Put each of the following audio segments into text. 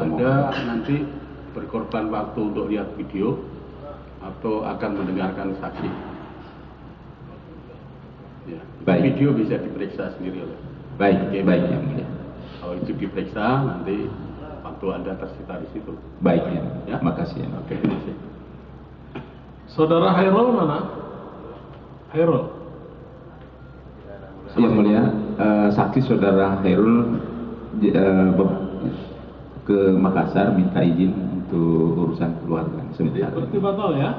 Anda nanti berkorban waktu untuk lihat video atau akan mendengarkan saksi? Ya, baik. Video bisa diperiksa sendiri oleh. Baik, baik yang mulia. Kalau itu diperiksa, nanti waktu Anda tersita di situ. Baik ya, makasih ya. Oke, terima kasih. Saudara Hairul mana? Hairul. Yang mulia, saksi saudara Hairul ke Makassar minta izin untuk urusan keluarga sebentar. Berarti batal ya?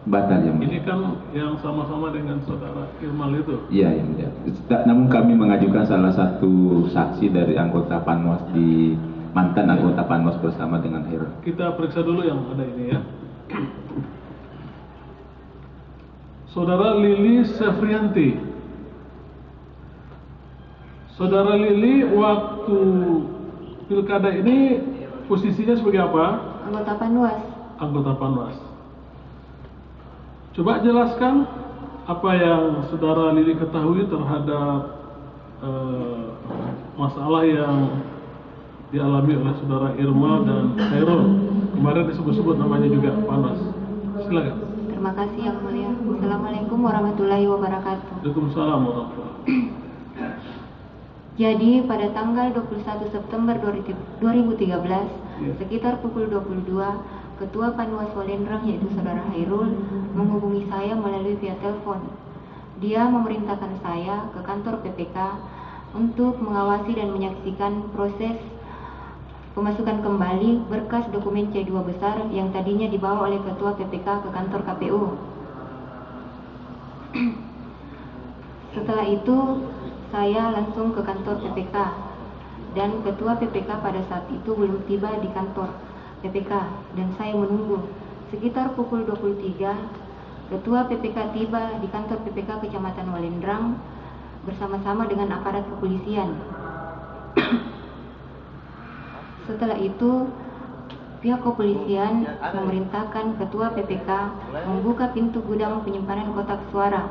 Batal yang mulia. Ini kan yang sama-sama dengan saudara Irmal itu. Iya yang mulia. Namun kami mengajukan salah satu saksi dari anggota Panwas di mantan anggota Panwas bersama dengan Hairul. Kita periksa dulu yang ada ini ya. Saudara Lili Sefrianti. Saudara Lili waktu pilkada ini posisinya sebagai apa? Anggota Panwas. Anggota Panwas. Coba jelaskan apa yang saudara Lili ketahui terhadap masalah yang dialami oleh saudara Irma dan Hairul. Kemarin disebut-sebut namanya juga Panwas. Silakan. Terima kasih yang mulia. Assalamualaikum warahmatullahi wabarakatuh. Waalaikumsalam warahmatullahi wabarakatuh. Jadi pada tanggal 21 September 2013 sekitar pukul 22, Ketua Panwas Walendrang yaitu saudara Hairul menghubungi saya melalui via telepon. Dia memerintahkan saya ke kantor PPK untuk mengawasi dan menyaksikan proses pemasukan kembali berkas dokumen C2 besar yang tadinya dibawa oleh Ketua PPK ke kantor KPU. Setelah itu saya langsung ke kantor PPK dan Ketua PPK pada saat itu belum tiba di kantor PPK dan saya menunggu. Sekitar pukul 23, Ketua PPK tiba di kantor PPK Kecamatan Walendrang bersama-sama dengan aparat kepolisian. Setelah itu, pihak kepolisian memerintahkan Ketua PPK membuka pintu gudang penyimpanan kotak suara.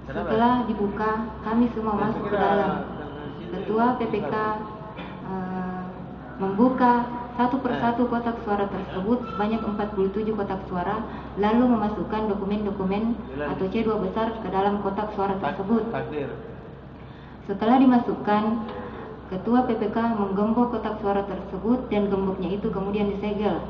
Setelah dibuka, kami semua masuk ke dalam. Ketua PPK membuka satu persatu kotak suara tersebut sebanyak 47 kotak suara, lalu memasukkan dokumen-dokumen atau C2 besar ke dalam kotak suara tersebut. Setelah dimasukkan, Ketua PPK menggembok kotak suara tersebut dan gemboknya itu kemudian disegel.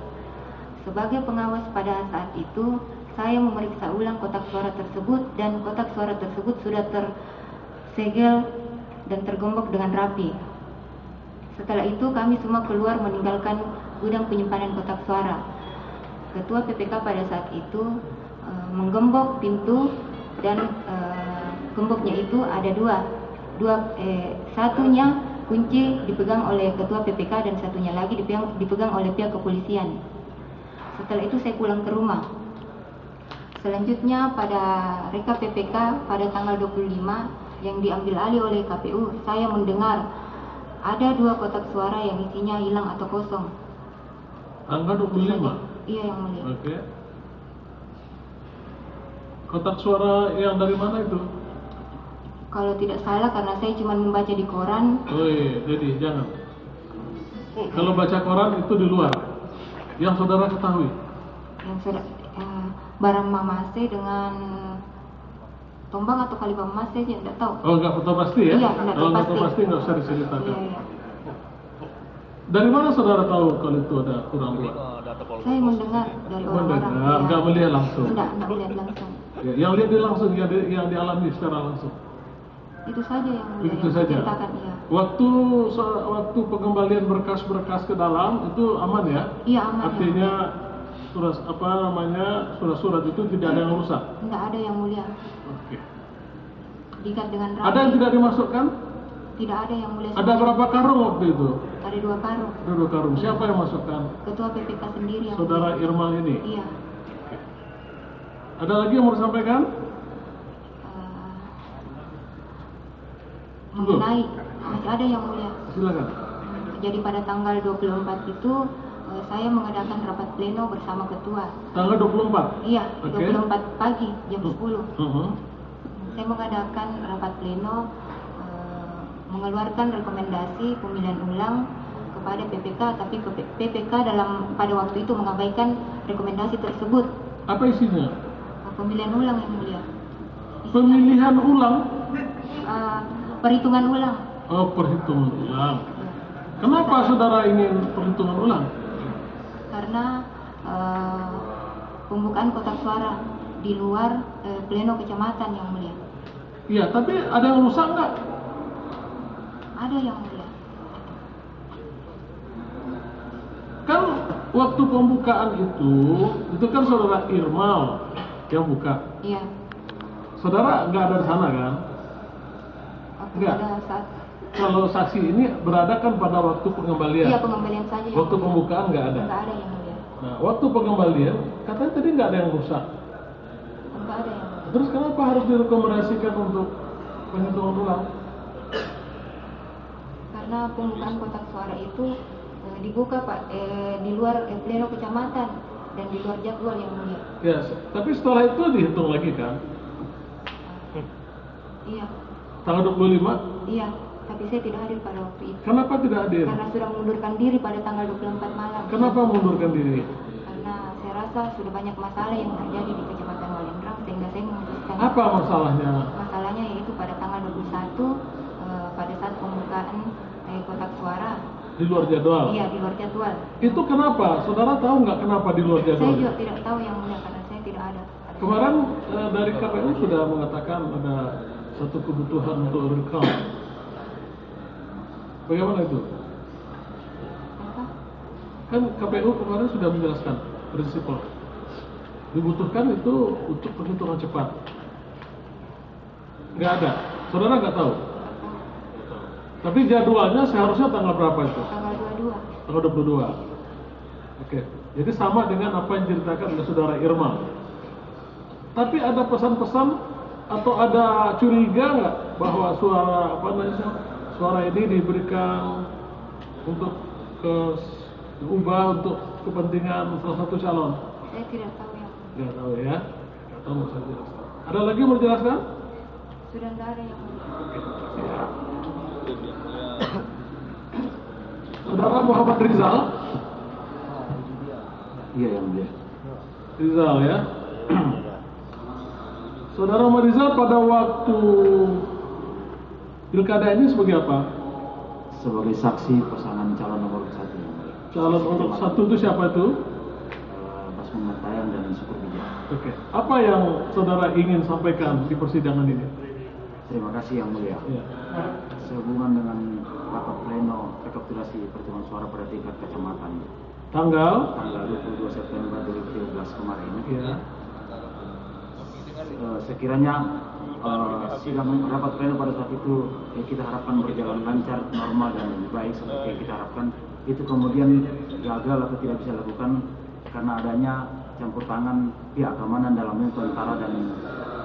Sebagai pengawas pada saat itu, saya memeriksa ulang kotak suara tersebut dan kotak suara tersebut sudah tersegel dan tergembok dengan rapi. Setelah itu kami semua keluar meninggalkan gudang penyimpanan kotak suara. Ketua PPK pada saat itu menggembok pintu dan gemboknya itu ada satunya kunci dipegang oleh Ketua PPK dan satunya lagi dipegang oleh pihak kepolisian. Setelah itu saya pulang ke rumah. Selanjutnya pada reka PPK pada tanggal 25 yang diambil alih oleh KPU, saya mendengar ada 2 kotak suara yang isinya hilang atau kosong. Tanggal 25? Iya yang mulia. Oke. Kotak suara yang dari mana itu? Kalau tidak salah karena saya cuma membaca di koran. Oh iya, jadi jangan. Kalau baca koran itu di luar. Yang saudara ketahui? Yang saudara barang Mamase dengan tombang atau kali Mamase saya tidak tahu. Oh enggak tahu pasti ya? Iya, enggak Kalau tahu enggak pasti. tahu pasti enggak usah diceritakan. Iya. Dari mana saudara tahu kalau itu ada kurang dua? Saya mendengar dari orang-orang. Mendengar, enggak melihat langsung. Enggak melihat langsung. Ya, yang lihat dia langsung, yang dialami secara langsung. Itu saja yang mulia. Itu saja. Iya. Waktu pengembalian berkas-berkas ke dalam itu aman ya? Iya aman. Artinya surat-surat itu tidak ada yang rusak. Enggak ada yang mulia. Oke. Diikat dengan rapi. Ada yang tidak dimasukkan? Tidak ada yang mulia. Ada berapa karung waktu itu? Ada 2 karung. Ada 2 karung. Siapa yang masukkan? Ketua PPK sendiri yang Saudara mulia. Irma ini. Iya. Ada lagi yang mau disampaikan? Mengenai masih ada yang mulia. Silakan. Jadi pada tanggal 24 itu saya mengadakan rapat pleno bersama ketua. Tanggal 24? Iya, Okay. 24 pagi jam 10. Uh-huh. Saya mengadakan rapat pleno mengeluarkan rekomendasi pemilihan ulang kepada PPK, tapi PPK pada waktu itu mengabaikan rekomendasi tersebut. Apa isinya? Pemilihan ulang yang mulia. Pemilihan ulang? Perhitungan ulang. Oh, perhitungan ulang. Kenapa saudara ingin perhitungan ulang? Karena pembukaan kotak suara di luar pleno kecamatan yang mulia. Iya, tapi ada yang rusak nggak? Ada yang mulia. Kan waktu pembukaan itu kan saudara Irmal yang buka. Iya. Saudara nggak ada di sana kan? Enggak. Pada saat Kalau saksi ini berada kan pada waktu pengembalian. iya pengembalian saja. Waktu pembukaan nggak ada. Nggak ada yang mulia. Nah, waktu pengembalian katanya tadi nggak ada yang rusak. Nggak ada yang mulia. Terus kenapa harus direkomendasikan untuk penghitungan ulang? Karena pembukaan kotak suara itu dibuka Pak di luar pleno kecamatan dan di luar jadwal yang mulia. Ya, tapi setelah itu dihitung lagi kan? Iya. Tanggal 25? Iya. Tapi saya tidak hadir pada waktu itu. Kenapa tidak hadir? Karena sudah mengundurkan diri pada tanggal 24 malam. Kenapa mengundurkan diri? Karena saya rasa sudah banyak masalah yang terjadi di Kecamatan Walendrang sehingga saya memutuskan. Apa masalahnya? Masalahnya yaitu pada tanggal 21 pada saat pembukaan kotak suara. Di luar jadwal? Iya, di luar jadwal. Itu kenapa? Saudara tahu nggak kenapa di luar jadwal? Saya juga tidak tahu yang mulia karena saya tidak ada. Kemarin dari KPU sudah mengatakan ada satu kebutuhan untuk recount. Bagaimana itu? Apa? Kan KPU kemarin sudah menjelaskan prinsipal. Dibutuhkan itu untuk perhitungan cepat. Nggak ada. Saudara nggak tahu. Tapi jadwalnya seharusnya tanggal berapa itu? Tanggal 22. Tanggal 22. Oke. Jadi sama dengan apa yang diceritakan oleh saudara Irma. Tapi ada pesan-pesan atau ada curiga nggak bahwa suara ini diberikan untuk diubah untuk kepentingan salah satu calon? Saya tidak tahu yang mulia. Nggak tahu ya. Nggak tahu mau saya jelaskan. Ada lagi mau jelaskan? Sudah tidak ada yang mulia. Oke, terima kasih ya. Saudara Muhammad Rizal. Iya yang mulia. Rizal ya. Saudara Muhammad Rizal pada waktu pilkada ini sebagai apa? Sebagai saksi pasangan calon nomor 1 yang mulia. Calon nomor 1 itu siapa itu? Mas Muhammad Tayang dan Syukur Bija. Oke. Apa yang saudara ingin sampaikan di persidangan ini? Terima kasih yang mulia. Ya. Sehubungan dengan rapat pleno rekapitulasi perhitungan suara pada tingkat kecamatan Tanggal? tanggal 22 September 2017 kemarin. Ya. Sekiranya sidang rapat pleno pada saat itu kita harapkan berjalan lancar, normal dan baik seperti yang kita harapkan. Itu kemudian gagal atau tidak bisa dilakukan karena adanya campur tangan pihak keamanan dalam bentuk tentara dan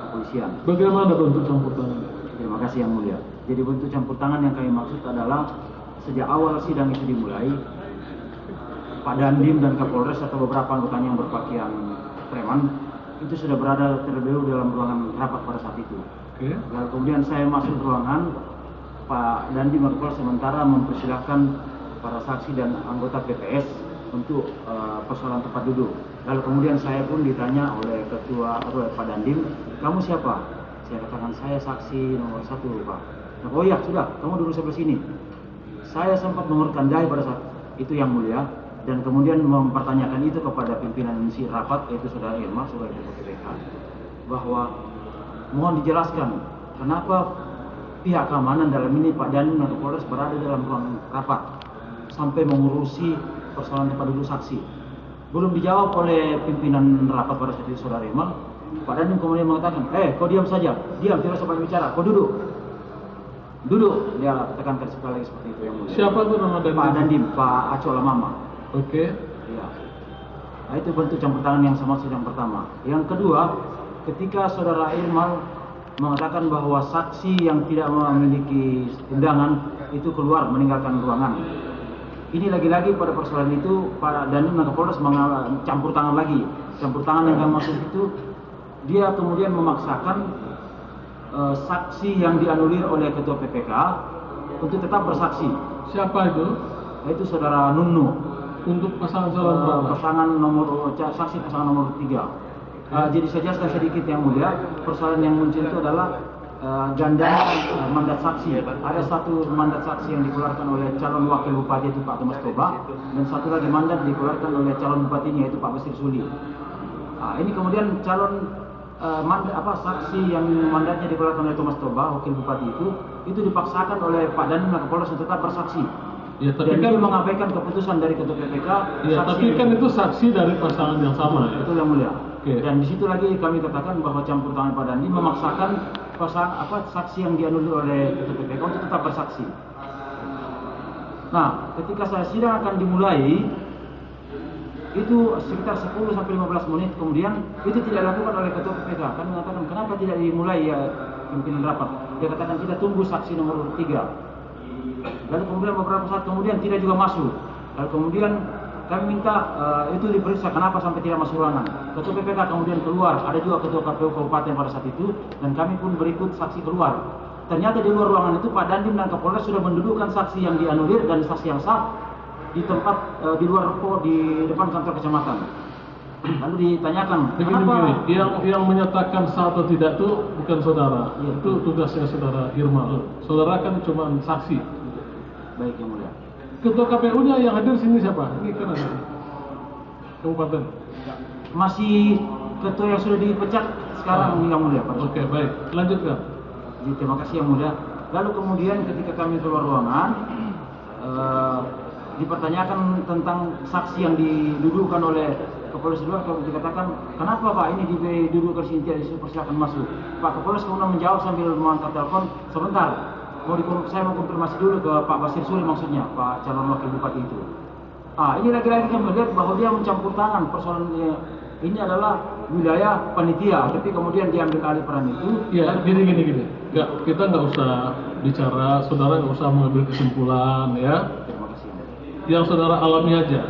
kepolisian. Bagaimana bentuk campur tangan? Terima kasih yang mulia. Jadi bentuk campur tangan yang kami maksud adalah sejak awal sidang itu dimulai, Pak Dandim dan Kapolres atau beberapa anggotanya yang berpakaian preman itu sudah berada terlebih dahulu dalam ruangan rapat pada saat itu. Oke. Lalu kemudian saya masuk ruangan, Pak Dandim dan Kapolres sementara mempersilahkan para saksi dan anggota PPS untuk persoalan tempat duduk. Lalu kemudian saya pun ditanya oleh ketua atau Pak Dandim, kamu siapa? Saya katakan saya saksi nomor 1 Pak. Nah, oh ya sudah, kamu duduk sebelah sini. Saya sempat mengurutkan dahi pada saat itu yang mulia dan kemudian mempertanyakan itu kepada pimpinan si rapat yaitu saudara Irma sebagai ketua PPK bahwa mohon dijelaskan kenapa pihak keamanan dalam ini Pak Dandim dan Kapolres berada dalam ruang rapat sampai mengurusi persoalan tempat duduk saksi. Belum dijawab oleh pimpinan rapat pada saat itu saudara Irma. Pak Dandim kemudian mengatakan, kau diam saja, diam, tidak sempat bicara, kau duduk. Duduk, dia tekankan sekali lagi seperti itu yang mulia. Siapa itu nama Dandim? Pak Dandim, Pak Acola Mama. Oke. Ya. Nah, itu bentuk campur tangan yang sama yang pertama. Yang kedua, ketika saudara Irma mengatakan bahwa saksi yang tidak memiliki undangan itu keluar meninggalkan ruangan. Ini lagi-lagi pada persoalan itu Pak Dandim dan Kapolres campur tangan lagi. Campur tangan yang kami maksud itu dia kemudian memaksakan saksi yang dianulir oleh ketua PPK untuk tetap bersaksi. Siapa itu? Itu saudara Nunu. untuk pasangan calon berapa? Saksi pasangan nomor 3. Jadi saya jelaskan sedikit yang mulia. Persoalan yang muncul itu adalah gandanya mandat saksi. Ada satu mandat saksi yang dikeluarkan oleh calon wakil bupati itu Pak Thomas Toba, dan satu lagi mandat dikeluarkan oleh calon bupatinya yaitu Pak Basir Suli. Ini kemudian saksi yang mandatnya dikeluarkan oleh Thomas Toba, wakil bupati itu dipaksakan oleh Pak Dandim Kapolres untuk tetap bersaksi. Ya, tapi dan kan dia mengabaikan keputusan dari Ketua PPK. Ya, tapi kan itu saksi dari pasangan yang sama ya. Betul yang mulia. Oke. Dan di situ lagi kami katakan bahwa campur tangan Pak Dandi memaksakan saksi yang dianulir oleh Ketua PPK untuk tetap bersaksi. Nah, ketika sidang akan dimulai, itu sekitar 10 sampai 15 menit kemudian itu tidak dilakukan oleh Ketua PPK. Kami mengatakan kenapa tidak dimulai ya pimpinan rapat. Dia katakan kita tunggu saksi nomor 3. Lalu kemudian beberapa saat kemudian tidak juga masuk. Lalu kemudian kami minta itu diperiksa kenapa sampai tidak masuk ruangan. Ketua PPK kemudian keluar, ada juga Ketua KPU Kabupaten pada saat itu, dan kami pun berikut saksi keluar. Ternyata di luar ruangan itu Pak Dandim dan Kapolres sudah mendudukkan saksi yang dianulir dan saksi yang sah di tempat di luar di depan kantor kecamatan. Lalu ditanyakan kenapa yang menyatakan sah atau tidak itu bukan saudara, ya, itu tugasnya saudara Irma. Saudara kan cuma saksi. Baik yang mulia. Ketua KPU-nya yang hadir sini siapa? Ini kan ada Kabupaten. Masih ketua yang sudah dipecat sekarang yang mulia. Oke, baik. Lanjutkan. Jadi, terima kasih yang mulia. Lalu kemudian ketika kami keluar ruangan, dipertanyakan tentang saksi yang didudukan oleh Kapolres luar. Dikatakan kenapa Pak ini didudukan sini tidak dipersilakan masuk. Pak Kapolres kemudian menjawab sambil mengangkat telepon, sebentar. Saya mau konfirmasi dulu ke Pak Basir Suli, maksudnya Pak calon wakil bupati itu. Ini lagi-lagi kami melihat bahwa dia mencampur tangan persoalannya. Ini adalah wilayah panitia, tapi kemudian diambil alih peran itu. Ya, gini. Nggak, kita nggak usah bicara, saudara nggak usah mengambil kesimpulan ya. Terima kasih. Yang saudara alami aja.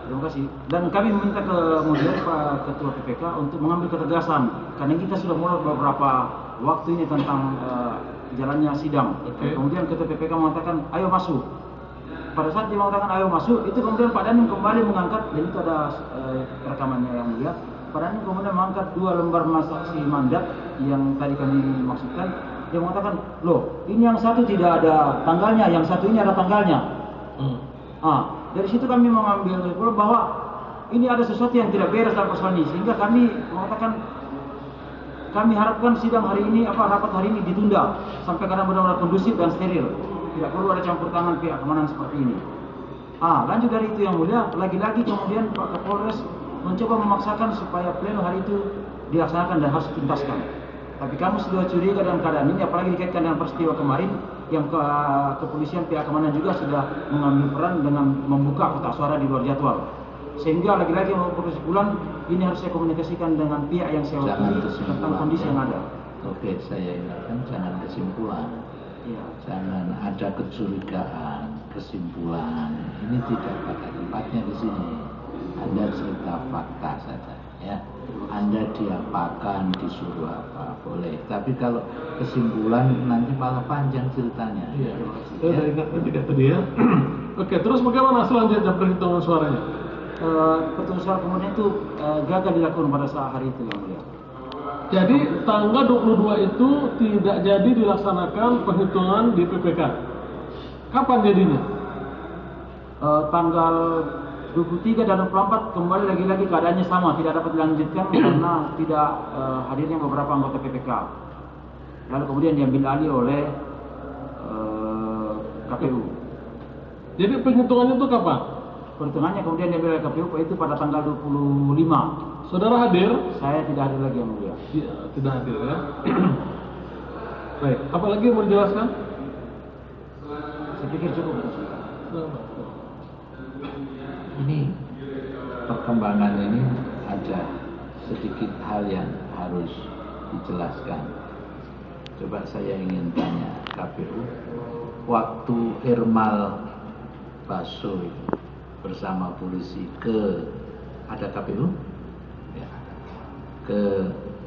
Terima kasih. Dan kami meminta kemudian Pak Ketua PPK untuk mengambil ketegasan, karena kita sudah mulai beberapa waktu ini tentang jalannya sidang. Okay. Kemudian Ketua PPK mengatakan, ayo masuk. Pada saat dia mengatakan ayo masuk, itu kemudian Pak Dandim kembali mengangkat, dan itu ada rekamannya yang mulia. Pak Dandim kemudian mengangkat 2 lembar saksi mandat yang tadi kami maksudkan. Dia mengatakan, loh ini yang satu tidak ada tanggalnya, yang satu ini ada tanggalnya. Dari situ kami mengambil kesimpulan bahwa ini ada sesuatu yang tidak beres dalam persoalan ini, sehingga kami mengatakan kami harapkan sidang hari ini, rapat hari ini ditunda sampai karena benar-benar kondusif dan steril. Tidak perlu ada campur tangan pihak keamanan seperti ini. Lanjut dari itu yang mulia, lagi-lagi kemudian Pak Kapolres mencoba memaksakan supaya pleno hari itu dilaksanakan dan harus dituntaskan. Tapi kami sudah curiga dengan keadaan ini, apalagi dikaitkan dengan peristiwa kemarin yang kepolisian pihak keamanan juga sudah mengambil peran dengan membuka kotak suara di luar jadwal. Sehingga lagi-lagi membuat kesimpulan ini harus saya komunikasikan dengan pihak yang saya wakili tentang kondisi yang ada. Oke, saya ingatkan jangan kesimpulan. Ya. Jangan ada kecurigaan, kesimpulan. Ini tidak pada tempatnya di sini. Anda cerita fakta saja, ya. Anda diapakan, disuruh apa, boleh. Tapi kalau kesimpulan nanti malah panjang ceritanya. Iya. Saya udah ingat ketika tadi ya. Oke, terus bagaimana selanjutnya perhitungan suaranya? Perhitungan suara kemudian itu gagal dilakukan pada saat hari itu yang mulia. Jadi tanggal 22 itu tidak jadi dilaksanakan perhitungan di PPK. Kapan jadinya? Tanggal 23 dan 24 kembali lagi-lagi keadaannya sama, tidak dapat dilanjutkan karena tidak hadirnya beberapa anggota PPK. Lalu kemudian diambil alih oleh KPU. Jadi perhitungannya itu kapan? Perhitungannya kemudian diambil oleh KPU itu pada tanggal 25. Saudara hadir? Saya tidak hadir lagi yang mulia. Ya, tidak hadir ya. Baik, apalagi yang mau dijelaskan? Saya pikir cukup. Ini perkembangan ini ada sedikit hal yang harus dijelaskan. Coba saya ingin tanya KPU, waktu Irmal Baso bersama polisi ada KPU? Ya, ke